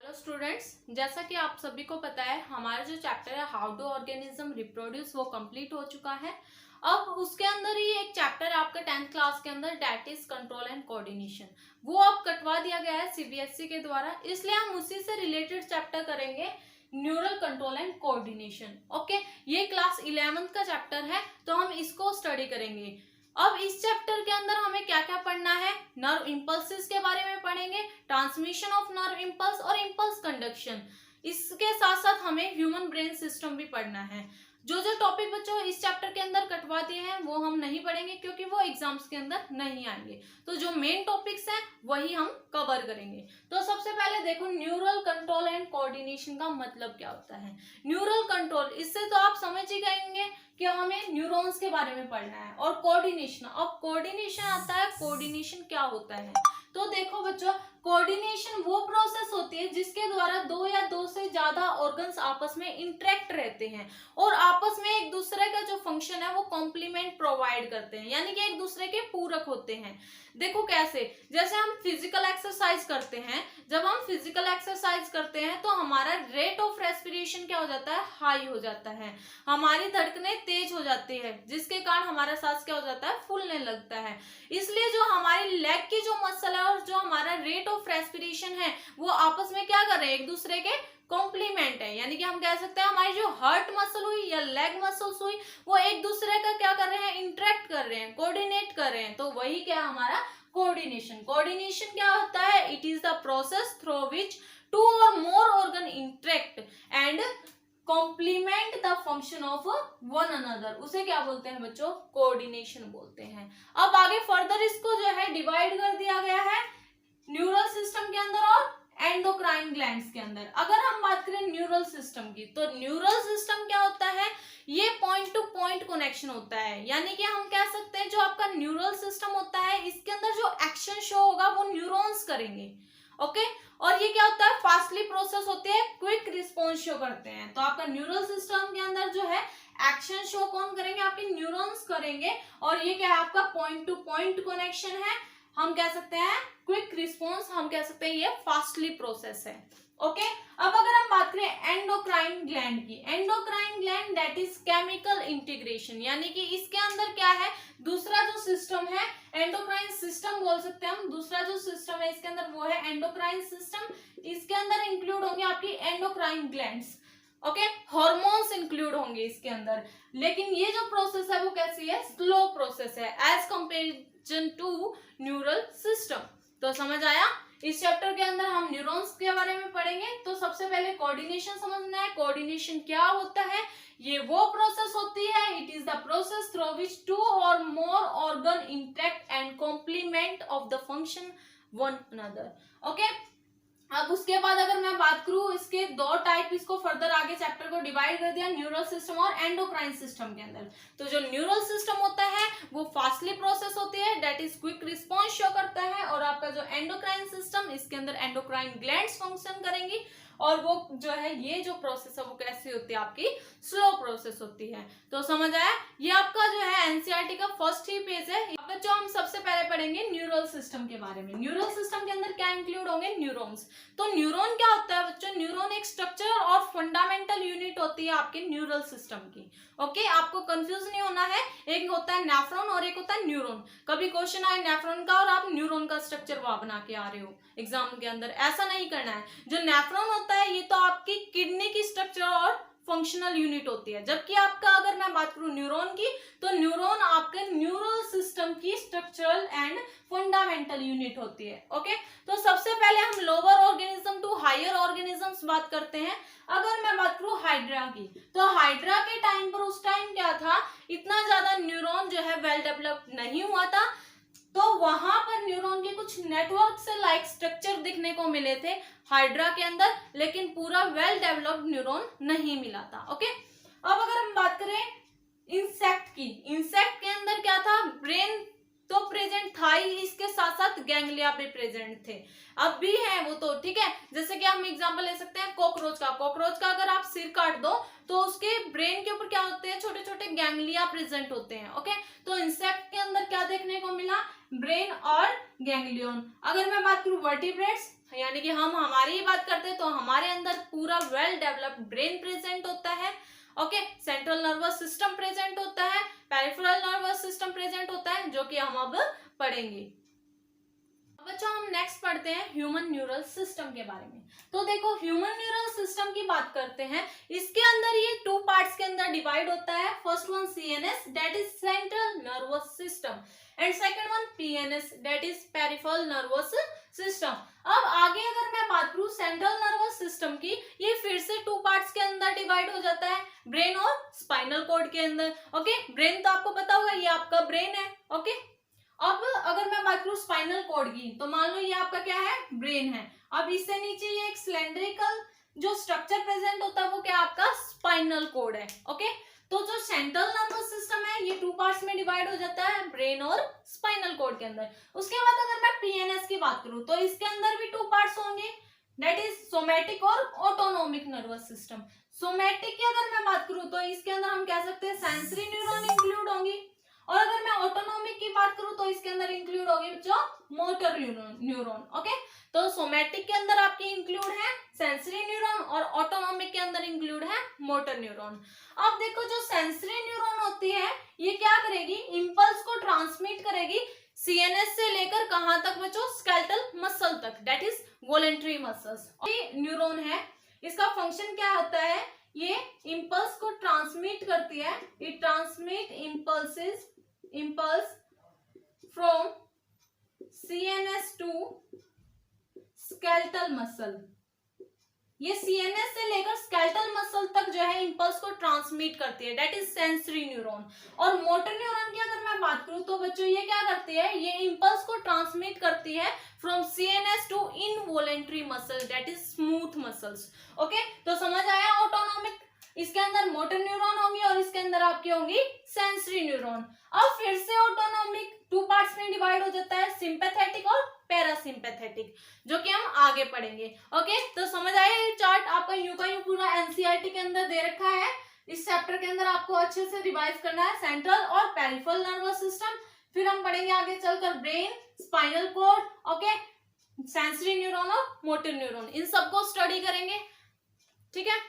Hello students, जैसा कि आप सभी को पता है हमारा जो चैप्टर है हाउ डू ऑर्गेनिज्म रिप्रोड्यूस वो कंप्लीट हो चुका है। अब उसके अंदर ही एक चैप्टर है आपका 10th क्लास के अंदर, that is control and coordination. वो अब कटवा दिया गया है सीबीएसई के द्वारा, इसलिए हम उसी से रिलेटेड चैप्टर करेंगे, neural control and coordination. Okay, ये क्लास 11th का चैप्टर है तो हम इसको स्टडी करेंगे। अब इस चैप्टर के अंदर हमें क्या क्या पढ़ना है, नर्व इम्पल्सिस के बारे में पढ़ेंगे, ट्रांसमिशन ऑफ नर्व इम्पल्स और इम्पल्स कंडक्शन। इसके साथ साथ हमें ह्यूमन ब्रेन सिस्टम भी पढ़ना है। जो जो टॉपिक बच्चों इस चैप्टर के अंदर कटवा दिए हैं वो हम नहीं पढ़ेंगे क्योंकि वो एग्जाम्स के अंदर नहीं आएंगे। तो जो मेन टॉपिक्स हैं वही हम कवर करेंगे। तो सबसे पहले देखो, न्यूरल कंट्रोल एंड कोऑर्डिनेशन का मतलब क्या होता है। न्यूरल कंट्रोल, इससे तो आप समझ ही गएंगे कि हमें न्यूरॉन्स के बारे में पढ़ना है। और कोऑर्डिनेशन, अब कोऑर्डिनेशन आता है, कोऑर्डिनेशन क्या होता है। तो देखो बच्चों, कोऑर्डिनेशन वो प्रोसेस होती है जिसके द्वारा दो या दो से ज्यादा ऑर्गन्स आपस में इंटरेक्ट रहते हैं और आपस में एक दूसरे का जो फंक्शन है वो कॉम्प्लीमेंट प्रोवाइड करते हैं, यानी कि एक दूसरे के पूरक होते हैं। देखो कैसे, जैसे हम फिजिकल एक्सरसाइज करते हैं, जब हम फिजिकल एक्सरसाइज करते हैं तो हमारा रेट ऑफ रेस्पिरेशन क्या हो जाता है, हाई हो जाता है, हमारी धड़कनें तेज हो जाती है, जिसके कारण हमारा सांस क्या हो जाता है, फूलने लगता है। इसलिए जो हमारी लेग की जो मसल है और जो हमारा रेट ऑफ रेस्पिरेशन है वो आपस में क्या कर रहे हैं, एक दूसरे के कॉम्प्लीमेंट है। यानी कि हम कह सकते हैं हमारी जो हार्ट मसल हुई या लेग मसल्स हुई वो एक दूसरे का क्या कर रहे हैं, इंटरेक्ट कर रहे हैं, कोऑर्डिनेट कर रहे हैं। तो वही क्या हमारा कोऑर्डिनेशन। कोऑर्डिनेशन क्या होता है, it is the process through which two or more organ interact and complement the function of one another, उसे क्या बोलते हैं बच्चों, कोऑर्डिनेशन बोलते हैं। अब आगे फर्दर इसको जो है डिवाइड कर दिया गया है न्यूरल सिस्टम के अंदर और एंडोक्राइन ग्लैंड्स के अंदर। अगर हम बात करें न्यूरल सिस्टम की, तो न्यूरल सिस्टम क्या होता है, ये पॉइंट टू पॉइंट कनेक्शन होता है। यानी कि हम कह सकते हैं जो आपका न्यूरल सिस्टम होता है इसके अंदर जो एक्शन शो होगा वो न्यूरॉन्स करेंगे। ओके, और ये क्या होता है, फास्टली प्रोसेस होते हैं, क्विक रिस्पॉन्स शो करते हैं। तो आपका न्यूरल सिस्टम के अंदर जो है एक्शन शो कौन करेंगे, आपके न्यूरॉन्स करेंगे। और ये क्या है, आपका पॉइंट टू पॉइंट कनेक्शन है, हम कह सकते हैं क्विक रिस्पॉन्स, हम कह सकते हैं ये फास्टली प्रोसेस है। ओके, अब अगर हम बात करें एंडोक्राइन ग्लैंड की, endocrine gland that is chemical integration, यानी कि इसके अंदर क्या है, दूसरा जो सिस्टम है एंडोक्राइन सिस्टम बोल सकते हैं हम, दूसरा जो सिस्टम है इसके अंदर वो है एंडोक्राइन सिस्टम। इसके अंदर इंक्लूड होंगे आपकी endocrine glands, okay, hormones include होंगे इसके अंदर। लेकिन ये जो प्रोसेस है वो कैसी है, स्लो प्रोसेस है as comparison to neural system. तो समझ आया, इस चैप्टर के अंदर हम न्यूरॉन्स के बारे में पढ़ेंगे। तो सबसे पहले कोऑर्डिनेशन समझना है। कोऑर्डिनेशन क्या होता है, ये वो प्रोसेस होती है, it is the process through which two or more organ interact and complement of the function one another. Okay, अब उसके बाद अगर मैं बात करूं, इसके दो टाइप, इसको फर्दर आगे चैप्टर को डिवाइड कर दिया न्यूरल सिस्टम और एंडोक्राइन सिस्टम के अंदर। तो जो न्यूरल सिस्टम होता है वो फास्टली प्रोसेस होती है, that is quick response show करता है। और आपका जो एंडोक्राइन सिस्टम, इसके अंदर एंडोक्राइन ग्लैंड्स फंक्शन करेंगी और वो जो है ये जो प्रोसेस है वो कैसी होती है, आपकी स्लो प्रोसेस होती है। तो समझ आया, ये आपका जो है एनसीईआरटी का फर्स्ट ही पेज है। बच्चों हम सबसे पहले पढ़ेंगे न्यूरल सिस्टम के बारे में। न्यूरल सिस्टम के अंदर क्या इंक्लूड होंगे, न्यूरॉन्स। तो न्यूरॉन क्या होता है बच्चों, न्यूरॉन एक स्ट्रक्चर और फंडामेंटल यूनिट होती है आपके न्यूरल सिस्टम की। ओके, आपको कंफ्यूज नहीं होना है, एक होता है नेफ्रॉन और एक होता है न्यूरॉन। कभी क्वेश्चन आए नेफ्रॉन का और आप न्यूरॉन का स्ट्रक्चर वहां बना के आ रहे हो एग्जाम के अंदर, ऐसा नहीं करना है। जो नेफ्रॉन होता है ये तो आपकी किडनी की स्ट्रक्चर और फंक्शनल यूनिट होती है, जबकि आपका अगर मैं बात करूं न्यूरॉन की, तो न्यूरॉन आपके न्यूरल सिस्टम की स्ट्रक्चरल एंड फंडामेंटल यूनिट होती है। ओके, तो सबसे पहले हम lower organism to higher organisms बात करते हैं। अगर मैं बात करूं हाइड्रा की, तो हाइड्रा के टाइम पर, उस टाइम क्या था, इतना ज्यादा न्यूरॉन जो है वेल डेवलप्ड नहीं हुआ था, तो वहां पर न्यूरॉन के कुछ नेटवर्क से लाइक स्ट्रक्चर दिखने को मिले थे हाइड्रा के अंदर, लेकिन पूरा वेल डेवलप्ड न्यूरॉन नहीं मिला था। ओके, अब अगर हम बात करें इंसेक्ट की, इंसेक्ट के अंदर क्या था, ब्रेन तो प्रेजेंट था ही, इसके साथ साथ गैंग्लिया भी प्रेजेंट थे, अब भी है वो तो, ठीक है। जैसे कि हम एग्जांपल ले सकते हैं कॉकरोच का। कॉकरोच का अगर आप सिर काट दो तो उसके ब्रेन के ऊपर क्या होते हैं, छोटे छोटे गैंग्लिया प्रेजेंट होते हैं। ओके, तो इंसेक्ट के अंदर क्या देखने को मिला, ब्रेन और गैंग्लियन। अगर मैं बात करूं वर्टिब्रेट्स, यानी कि हम हमारी ही बात करते हैं तो हमारे अंदर पूरा वेल डेवलप्ड ब्रेन प्रेजेंट होता है। Okay, central nervous system present होता है, पेरिफेरल नर्वस सिस्टम प्रेजेंट होता है, जो कि हम अब पढ़ेंगे। बच्चों हम नेक्स्ट पढ़ते हैं ह्यूमन न्यूरल सिस्टम के बारे में। तो देखो ह्यूमन न्यूरल सिस्टम की बात करते हैं, इसके अंदर ये 2 पार्ट्स के अंदर डिवाइड होता है। First one CNS that is central nervous system and second one PNS that is peripheral nervous system. अब आगे अगर मैं बात करूं सेंट्रल नर्वस सिस्टम की, ये फिर से 2 पार्ट्स के अंदर डिवाइड हो जाता है, ब्रेन और स्पाइनल कॉर्ड के अंदर। ओके, ब्रेन तो आपको पता होगा ये आपका ब्रेन है। ओके, अब अगर मैं बात करूं स्पाइनल कॉर्ड की, तो मान लो ये आपका क्या है, ब्रेन है। अब इससे नीचे ये एक सिलेंड्रिकल जो स्ट्रक्चर प्रेजेंट होता है वो क्या आपका स्पाइनल कॉर्ड है। ओके, तो जो सेंट्रल नर्वस सिस्टम है ये 2 पार्ट्स में डिवाइड हो जाता है, ब्रेन और स्पाइनल कॉर्ड के अंदर। उसके बाद अगर मैं पीएनएस की बात करूं तो इसके अंदर भी 2 पार्ट्स होंगे, दैट इज सोमैटिक और ऑटोनोमिक नर्वस सिस्टम। सोमैटिक की अगर मैं बात करूं तो इसके अंदर हम कह सकते हैं सेंसरी न्यूरॉन इंक्लूड होंगी, और अगर मैं ऑटोनोमिक की बात करूं तो इसके अंदर इंक्लूड होगी जो मोटर न्यूरॉन। ओके, तो सोमैटिक के अंदर आपकी इंक्लूड है सेंसरी न्यूरॉन और ऑटोनोमिक के अंदर इंक्लूड है मोटर न्यूरॉन। अब देखो जो सेंसरी न्यूरॉन होती है ये क्या करेगी, इंपल्स को ट्रांसमिट करेगी सीएनएस से लेकर कहां तक बच्चों, स्केलेटल मसल तक, that is voluntary muscles. Neuron है, इसका फंक्शन क्या होता है, ये इंपल्स को ट्रांसमिट करती है, it transmit impulse from CNS to skeletal muscle। ये CNS से लेकर स्केलेटल मसल तक जो है इंपल्स को ट्रांसमिट करती है, दैट इज सेंसरी न्यूरॉन। और मोटर न्यूरॉन की अगर मैं बात करूं तो बच्चों ये क्या करती है, ये इंपल्स को ट्रांसमिट करती है from CNS to involuntary muscle, that is smooth muscles. Okay, तो समझ आया, ऑटोनोमिक इसके अंदर मोटर न्यूरॉन होंगी और इसके अंदर आपकी होंगी सेंसरी न्यूरॉन। अब फिर से ऑटोनोमिक 2 पार्ट्स में डिवाइड हो जाता है, सिंपैथेटिक और पैरासिम्पैथेटिक, जो कि हम आगे पढ़ेंगे। ओके, तो समझ आया, ये चार्ट आपका यूं का यूं पूरा एनसीईआरटी के अंदर दे रखा है। इस चैप्टर के अंदर आपको अच्छे से रिवाइज करना है सेंट्रल और पेरिफेरल नर्वस सिस्टम, फिर हम पढ़ेंगे आगे चलकर brain, spinal cord, okay, sensory neuron और मोटर न्यूरॉन, इन सबको स्टडी करेंगे। ठीक है,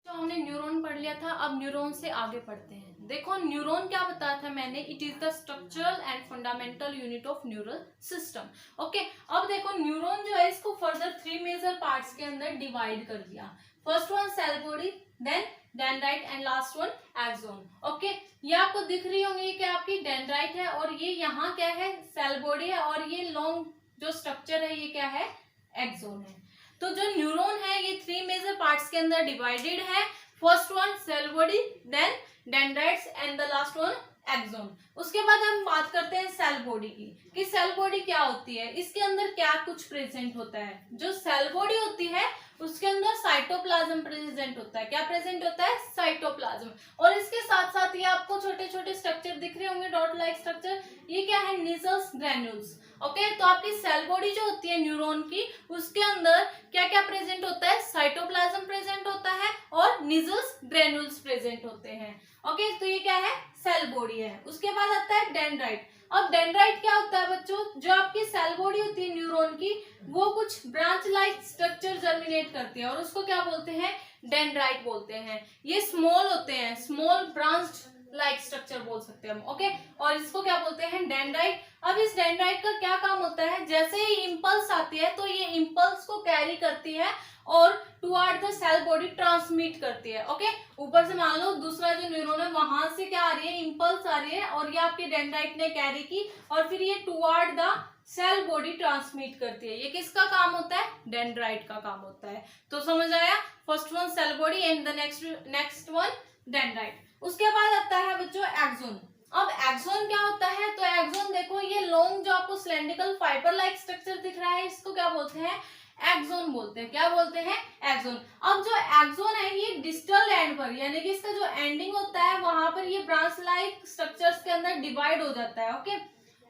तो हमने न्यूरॉन पढ़ लिया था, अब न्यूरॉन से आगे पढ़ते हैं। देखो न्यूरॉन क्या बताया था मैंने, it is the structural and fundamental unit of neural system. Okay, अब देखो न्यूरॉन जो है इसको फर्दर 3 मेजर पार्ट्स के अंदर डिवाइड कर दिया। First one cell body, then dendrite and last one axon. Okay, ये आपको दिख रही होंगी कि आपकी डेंड्राइट है और ये यहाँ क्या है, सेल बॉडी है, और ये लॉन्ग जो स्ट्रक्चर है ये क्या है, एक्सोन है। तो जो न्यूरॉन है ये 3 मेजर पार्ट्स के अंदर डिवाइडेड है। First one cell body, then dendrites and the last one axon. उसके बाद हम बात करते हैं सेल बॉडी की, कि सेल बॉडी क्या होती है, इसके अंदर क्या कुछ प्रेजेंट होता है। जो सेल बॉडी होती है उसके अंदर साइटोप्लाज्म प्रेजेंट होता है। क्या प्रेजेंट होता है, साइटोप्लाज्म। और इसके साथ साथ ये आपको छोटे छोटे स्ट्रक्चर दिख रहे होंगे, डॉट लाइक स्ट्रक्चर, ये क्या है, नीजल्स ग्रैन्यूल्स। ओके, तो आपकी सेल बॉडी जो होती है न्यूरॉन की, उसके अंदर क्या क्या प्रेजेंट होता है, साइटोप्लाज्म प्रेजेंट होता है और नीजल्स ग्रैन्यूल्स प्रेजेंट होते हैं। ओके, तो ये क्या है, सेल बॉडी है। उसके बाद आता है डेंड्राइट। अब डेंड्राइट क्या होता है बच्चों, जो आपकी सेल बॉडी होती है न्यूरॉन की, वो कुछ ब्रांच लाइक स्ट्रक्चर जर्मिनेट करती है और उसको क्या बोलते हैं, डेंड्राइट बोलते हैं। ये स्मॉल होते हैं, स्मॉल ब्रांच लाइक स्ट्रक्चर बोल सकते हैं हम। ओके, और इसको क्या बोलते हैं, डेंड्राइट। अब इस डेंड्राइट का क्या काम होता है, जैसे ही इंपल्स आती है तो ये इंपल्स को कैरी करती है और toward the cell body transmit करती है। ओके, ऊपर से मान लो दूसरा जो न्यूरॉन है वहां से क्या आ रही है, इंपल्स आ रही है और ये आपके डेंड्राइट ने कैरी की और फिर ये toward the cell body transmit करती है। ये किसका काम होता है, डेंड्राइट का काम होता है। तो समझ आया, first one cell body and the next one dendrite. उसके बाद आता है बच्चों एक्सोन। अब एक्सोन क्या होता है, तो एक्सोन देखो ये लॉन्ग जो आपको सिलेंड्रिकल फाइबर लाइक स्ट्रक्चर दिख रहा है, इसको क्या बोलते हैं, एक्सोन बोलते हैं। क्या बोलते हैं, एक्सोन। अब जो एक्सोन है ये डिस्टल एंड पर, यानी कि इसका जो एंडिंग होता है वहां पर ये ब्रांच लाइक स्ट्रक्चर्स के अंदर डिवाइड हो जाता है। ओके,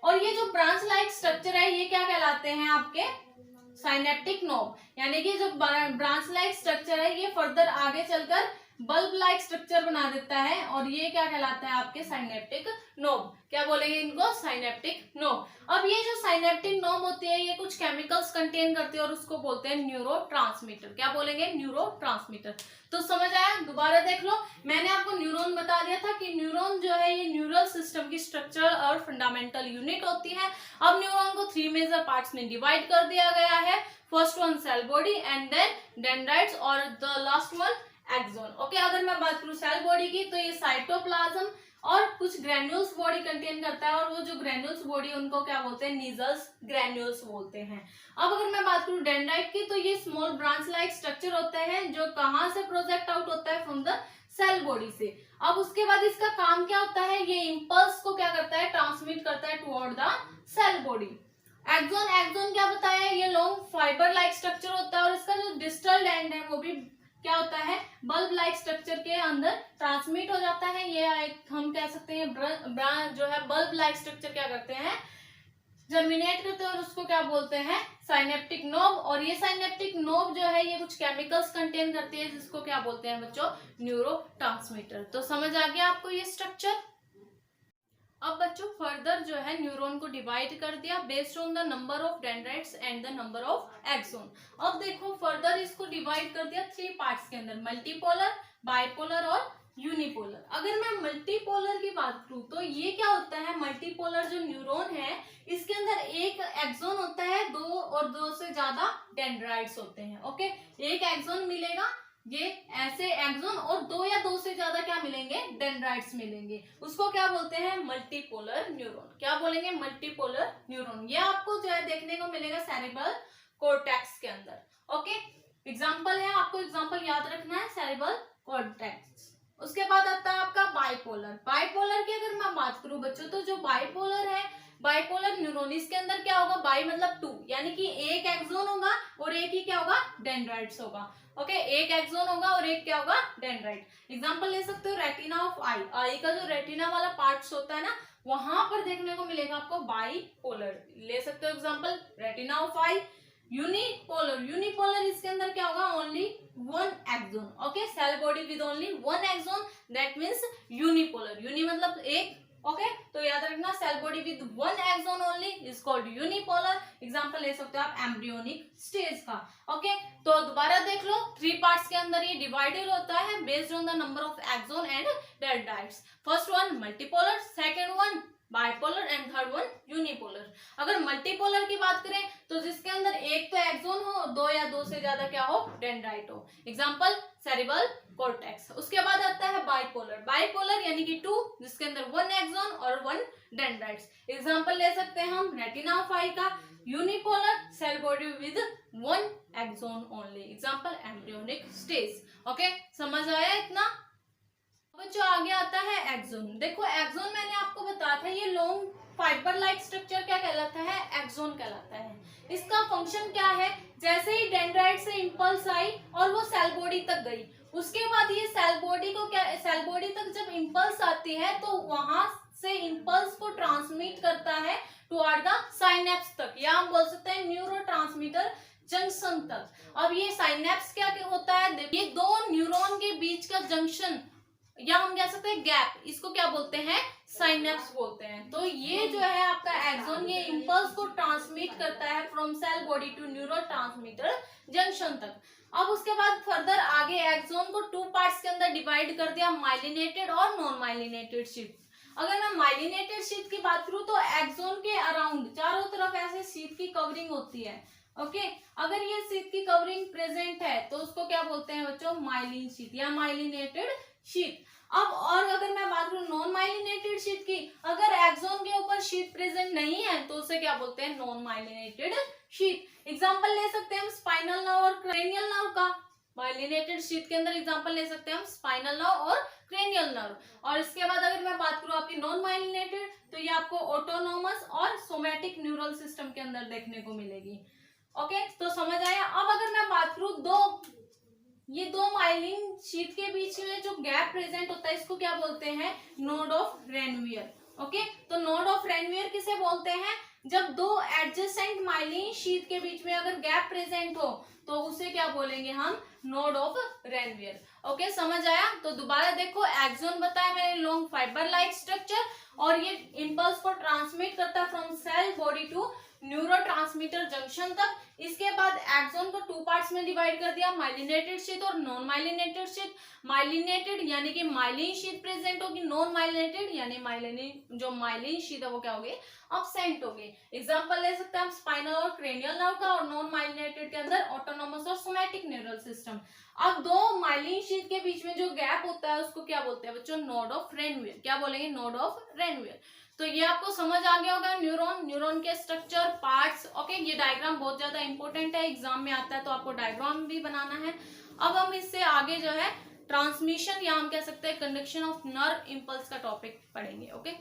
और ये जो ब्रांच लाइक स्ट्रक्चर है ये क्या कहलाते हैं आपके, साइनेप्टिक नोब। यानी कि जो ब्रांच लाइक स्ट्रक्चर है ये फर्दर आगे चलकर बल्ब लाइक स्ट्रक्चर बना देता है और ये क्या कहलाता है आपके साइनेप्टिक नोब। क्या बोलेंगे इनको? Synaptic knob. अब ये जो साइनेप्टिक नोब होती है ये कुछ केमिकल्स कंटेन करती है और उसको बोलते हैं न्यूरोट्रांसमीटर। क्या बोलेंगे? न्यूरोट्रांसमीटर। तो समझ आया? दोबारा देख लो, मैंने आपको न्यूरॉन बता दिया था कि न्यूरॉन जो है ये न्यूरल सिस्टम की स्ट्रक्चरल और फंडामेंटल यूनिट होती है। अब न्यूरॉन को 3 मेजर पार्ट्स में डिवाइड कर दिया गया है। First one cell body and then dendrites और the last one axon. Okay, अगर मैं बात करूं सेल बॉडी की तो ये साइटोप्लाज्म और कुछ ग्रेन्यूल्स बॉडी कंटेन करता है और वो जो ग्रेन्यूल्स बॉडी उनको क्या बोलते हैं? नीजल्स ग्रेन्यूल्स बोलते हैं। अब अगर मैं बात करूं डेंड्राइट की तो ये स्मॉल ब्रांच लाइक स्ट्रक्चर होता है जो कहां से प्रोजेक्ट आउट होता है? फ्रॉम द सेल बॉडी से। अब उसके बाद इसका काम क्या होता है? ये इंपल्स को क्या करता है? ट्रांसमिट करता है toward the cell body. Axon, axon क्या बताया? ये लॉन्ग फाइबर लाइक स्ट्रक्चर होता है और इसका जो डिस्टल एंड है वो भी क्या होता है? बल्ब लाइक स्ट्रक्चर के अंदर ट्रांसमिट हो जाता है। ये हम कह सकते हैं जो है बल्ब लाइक स्ट्रक्चर क्या करते हैं? जर्मिनेट करते हैं और उसको क्या बोलते हैं? Synaptic knob. और ये साइनेप्टिक नोब जो है ये कुछ केमिकल्स कंटेन करती है जिसको क्या बोलते हैं बच्चों? न्यूरोट्रांसमीटर। तो समझ आ गया आपको ये स्ट्रक्चर। अब बच्चों फर्दर जो है न्यूरॉन को डिवाइड कर दिया based on the number of dendrites and the number of axon. अब देखो फर्दर इसको डिवाइड कर दिया 3 पार्ट्स के अंदर, मल्टीपोलर, बाइपोलर और यूनिपोलर। अगर मैं मल्टीपोलर की बात करूं तो ये क्या होता है? मल्टीपोलर जो न्यूरॉन है इसके अंदर एक एक्सोन होता है, 2 और 2 से ज्यादा डेंड्राइट्स होते हैं। ओके, एक एक्सोन मिलेगा, ये ऐसे एक्सोन और 2 या 2 से ज्यादा क्या मिलेंगे? डेंड्राइट्स मिलेंगे। उसको क्या बोलते हैं? Multipolar neuron. क्या बोलेंगे? Multipolar neuron. ये आपको जो है देखने को मिलेगा सेरेब्रल कॉर्टेक्स के अंदर। ओके, एग्जांपल है, आपको एग्जांपल याद रखना है, सेरेब्रल कॉर्टेक्स। उसके बाद आता है आपका बाइपोलर। बाइपोलर की अगर मैं बात करूं बच्चों तो जो बाइपोलर है, बाइपोलर न्यूरॉन, इसके अंदर क्या होगा? बाई मतलब 2, यानी कि एक एक्सोन होगा और एक ही क्या होगा? डेंड्राइट्स होगा। ओके, एक एक्सोन होगा और एक क्या होगा? डेंड्राइट। एग्जांपल ले सकते हो रेटिना ऑफ आई। आई का जो रेटिना वाला पार्ट्स होता है ना वहां पर देखने को मिलेगा आपको बाइपोलर। ले सकते हो example retina of eye. Unipolar, unipolar इसके अंदर क्या होगा? Only 1 axon. Okay, cell body with only 1 axon, that means unipolar. Uni मतलब एक। ओके, तो याद रखना cell body with 1 axon only is called unipolar. Example ले सकते हो आप एम्ब्रियोनिक स्टेज का। ओके, तो दोबारा देख लो 3 पार्ट्स के अंदर ये डिवाइडेड होता है based on the number of axon and dendrites. First one multipolar, second one bipolar and third one unipolar. अगर मल्टीपोलर की बात करें तो जिसके अंदर एक तो एक्सोन हो, 2 या 2 से ज्यादा क्या हो? डेंड्राइट हो। Example cerebral cortex. उसके बाद आता है बाइपोलर। बाइपोलर यानी कि 2 जिसके अंदर 1 एक्सोन और 1 डेंड्राइट्स। एग्जांपल ले सकते हैं हम रेटिना ऑफ आई का। Unipolar cell body with 1 axon only. Example embryonic stage. Okay, समझ आया इतना? जो आगे आता है एक्सोन। देखो एक्सोन मैंने आपको बताया था ये लॉन्ग फाइबर लाइक स्ट्रक्चर क्या कहलाता है? एक्सोन कहलाता है। इसका फंक्शन क्या है? जैसे ही डेंड्राइट से इंपल्स आई और वो सेल बॉडी तक गई, उसके बाद ये सेल बॉडी को क्या, सेल बॉडी तक जब इंपल्स आती है तो वहां से इंपल्स को ट्रांसमिट करता है टुवर्ड द साइनेप्स तक, या हम बोल सकते हैं न्यूरोट्रांसमीटर जंक्शन तक। अब ये साइनेप्स क्या होता है? ये 2 न्यूरॉन के बीच का जंक्शन या हम कह सकते हैं गैप, इसको क्या बोलते हैं? साइनेप्स बोलते हैं। तो ये जो है आपका एक्सोन ये इंपल्स को ट्रांसमिट करता है from cell body to neurotransmitter junction तक। अब उसके बाद फर्दर आगे एक्सोन को 2 पार्ट्स के अंदर डिवाइड कर दिया, माइलिनेटेड और नॉन माइलिनेटेड शीट। अगर मैं माइलिनेटेड शीट की बात करूं तो एक्सोन के अराउंड चारों तरफ ऐसे शीट की कवरिंग होती है। ओके, अगर ये शीट की कवरिंग प्रेजेंट है तो उसको क्या बोलते हैं बच्चों? माइलिन शीट या माइलिनेटेड शीट। अब और अगर मैं बात करूं नॉन माइलिनेटेड शीट की, अगर एक्सोन के ऊपर शीट प्रेजेंट नहीं है तो उसे क्या बोलते हैं? Non myelinated sheet. एग्जांपल ले सकते हैं हम स्पाइनल नर्व और क्रेनियल नर्व का। माइलिनेटेड शीट के अंदर एग्जांपल ले सकते हैं हम स्पाइनल नर्व और क्रेनियल नर्व। और इसके बाद अगर मैं बात करूं आपकी नॉन माइलिनेटेड तो ये आपको ऑटोनोमस और सोमैटिक न्यूरल सिस्टम के अंदर देखने को मिलेगी। ओके, तो समझ आया? अब अगर मैं बात करूं ये 2 माइलिन शीट के बीच में जो गैप प्रेजेंट होता है इसको क्या बोलते हैं? Node of Ranvier. ओके, तो नोड ऑफ रेनवियर किसे बोलते हैं? जब दो एडजेसेंट माइलिन शीथ के बीच में अगर गैप प्रेजेंट हो तो उसे क्या बोलेंगे हम, नोड ऑफ रेनवियर। ओके, समझ आया? तो दोबारा देखो, एक्सोन बताया मैंने, लॉन्ग फाइबर लाइक स्ट्रक्चर, और ये इम्पल्स को ट्रांसमिट करता है from cell body to neurotransmitter junction तक। इसके बाद एक्सोन को टू पार्ट्स में डिवाइड कर दिया, माइलिनेटेड शीथ और नॉन माइलिनेटेड शीथ। माइलिनेटेड यानी कि माइलिन शीथ प्रेजेंट होगी, नॉन माइलिनेटेड यानी माइलिन जो माइलिन शीथ है वो क्या होगी, अब्सेंट होगी। एग्जांपल ले सकते हैं हम स्पाइनल और क्रेनियल नर्व का, और नॉन माइलिनेटेड के अंदर ऑटोनोमस और सोमैटिक न्यूरल सिस्टम। अब दो माइलिन शीथ के बीच में जो गैप होता है उसको क्या बोलते हैं बच्चों, नोड ऑफ रेनवियर। क्या बोलेंगे, नोड ऑफ रेनवियर। तो ये आपको समझ आ गया होगा, न्यूरॉन के स्ट्रक्चर, पार्ट्स। ओके, ये डायग्राम बहुत ज्यादा इंपॉर्टेंट है, एग्जाम में आता है तो आपको डायग्राम भी बनाना है। अब हम इससे आगे जो है ट्रांसमिशन या हम कह सकते हैं कंडक्शन ऑफ नर्व इंपल्स का टॉपिक पढ़ेंगे। ओके।